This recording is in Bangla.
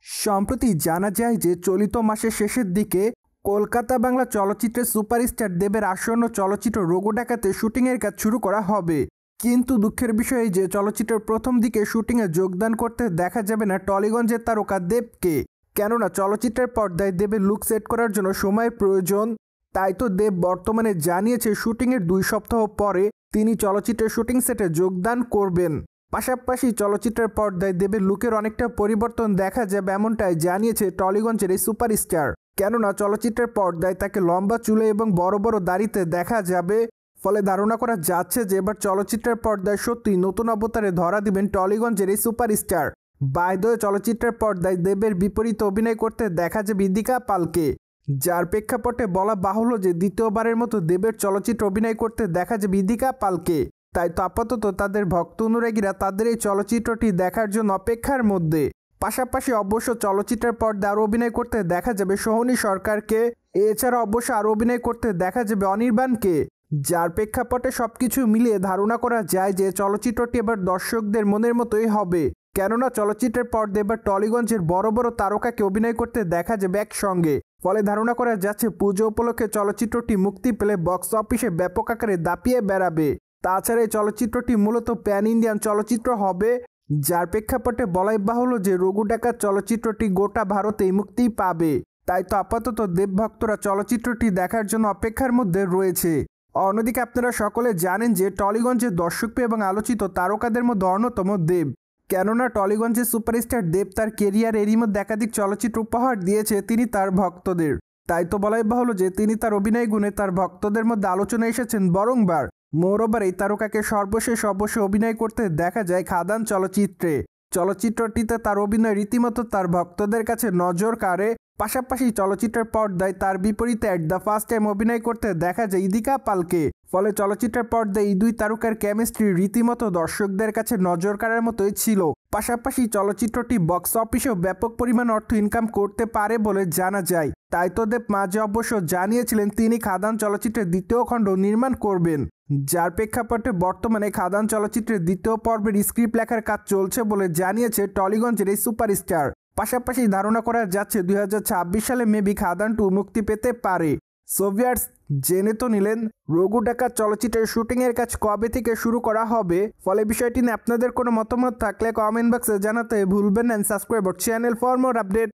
সম্প্রতি জানা যায় যে চলিত মাসের শেষের দিকে কলকাতা বাংলা চলচ্চিত্রের সুপারস্টার দেবের আসন্ন চলচ্চিত্র রঘু ডাকাতে শুটিংয়ের কাজ শুরু করা হবে। কিন্তু দুঃখের বিষয় যে চলচ্চিত্রের প্রথম দিকে শুটিংয়ে যোগদান করতে দেখা যাবে না টলিগঞ্জের তারকা দেবকে। কেননা চলচ্চিত্রের পর্দায় দেবের লুক সেট করার জন্য সময়ের প্রয়োজন। তাই তো দেব বর্তমানে জানিয়েছে শুটিংয়ের 2 সপ্তাহ পরে তিনি চলচ্চিত্রের শুটিং সেটে যোগদান করবেন। পাশাপাশি চলচ্চিত্রের পর্দায় দেবের লুকের অনেকটা পরিবর্তন দেখা যাবে এমনটাই জানিয়েছে টলিগঞ্জের এই সুপারস্টার। কেননা চলচ্চিত্রের পর্দায় তাকে লম্বা চুলে এবং বড় বড় দাড়িতে দেখা যাবে। ফলে ধারণা করা যাচ্ছে যে এবার চলচ্চিত্রের পর্দায় সত্যি নতুন অবতারে ধরা দিবেন টলিগঞ্জের এই সুপারস্টার। বাই দ্য ওয়ে, চলচ্চিত্রের পর্দায় দেবের বিপরীতে অভিনয় করতে দেখা যাবে ইদিকা পালকে, যার প্রেক্ষাপটে বলা বাহুল্য যে দ্বিতীয়বারের মতো দেবের চলচ্চিত্রে অভিনয় করতে দেখা যাবে ইদিকা পালকে। তাই তো আপাতত তাদের ভক্ত অনুরাগীরা তাদের এই চলচ্চিত্রটি দেখার জন্য অপেক্ষার মধ্যে। পাশাপাশি অবশ্য চলচ্চিত্রের পর্দায় আরও অভিনয় করতে দেখা যাবে সোহনী সরকারকে। এছাড়া অবশ্য আরও অভিনয় করতে দেখা যাবে অনির্বাণকে, যার প্রেক্ষাপটে সবকিছু মিলিয়ে ধারণা করা যায় যে চলচ্চিত্রটি এবার দর্শকদের মনের মতোই হবে। কেননা চলচ্চিত্রের পর্দায় এবার টলিগঞ্জের বড় বড় তারকাকে অভিনয় করতে দেখা যাবে একসঙ্গে। ফলে ধারণা করা যাচ্ছে পুজো উপলক্ষে চলচ্চিত্রটি মুক্তি পেলে বক্স অফিসে ব্যাপক আকারে দাপিয়ে বেড়াবে। তাছাড়া এই চলচ্চিত্রটি মূলত প্যান ইন্ডিয়ান চলচ্চিত্র হবে, যার প্রেক্ষাপটে বলাই বাহুল্য যে রঘু ডাকাত চলচ্চিত্রটি গোটা ভারতেই মুক্তি পাবে। তাই তো আপাতত দেবভক্তরা চলচ্চিত্রটি দেখার জন্য অপেক্ষার মধ্যে রয়েছে। অন্যদিকে আপনারা সকলে জানেন যে টলিগঞ্জের দর্শকপ্রিয় এবং আলোচিত তারকাদের মধ্যে অন্যতম দেব। কেননা টলিগঞ্জের সুপারস্টার দেব তার কেরিয়ার এরই মধ্যে একাধিক চলচ্চিত্র উপহার দিয়েছে তিনি তার ভক্তদের। তাই তো বলাই বাহুল্য যে তিনি তার অভিনয় গুণে তার ভক্তদের মধ্যে আলোচনায় এসেছেন বরংবার। মোরওভার এই তারকাকে সর্বশেষ অবশ্যই অভিনয় করতে দেখা যায় খাদান চলচ্চিত্রে। চলচ্চিত্রটিতে তার অভিনয় রীতিমতো তার ভক্তদের কাছে নজর কাড়ে। পাশাপাশি চলচ্চিত্রের পর্দায় তার বিপরীতে অ্যাট দ্য ফার্স্ট টাইম অভিনয় করতে দেখা যায় ইদিকা পালকে। ফলে চলচ্চিত্রের পর্দায় এই দুই তারকার কেমিস্ট্রি রীতিমতো দর্শকদের কাছে নজর কাড়ার মতোই ছিল। পাশাপাশি চলচ্চিত্রটি বক্স অফিসেও ব্যাপক পরিমাণ অর্থ ইনকাম করতে পারে বলে জানা যায়। তাই তো দেব মাঝে অবশ্য জানিয়েছিলেন তিনি খাদান চলচ্চিত্রের দ্বিতীয় খণ্ড নির্মাণ করবেন, যার প্রেক্ষাপটে বর্তমানে খাদান চলচ্চিত্রের দ্বিতীয় পর্বের স্ক্রিপ্ট লেখার কাজ চলছে বলে জানিয়েছে টলিগঞ্জের এই সুপারস্টার। পাশাপাশি ধারণা করা যাচ্ছে 2026 সালে মেবি খাদান 2 মুক্তি পেতে পারে। সোভিয়ার্স জেনে তো নিলেন রঘু ডাকাত চলচ্চিত্রের শুটিংয়ের কাজ কবে থেকে শুরু করা হবে। ফলে বিষয়টি নিয়ে আপনাদের কোনো মতামত থাকলে কমেন্ট বক্সে জানাতে ভুলবেন না। Subscribe channel for more update.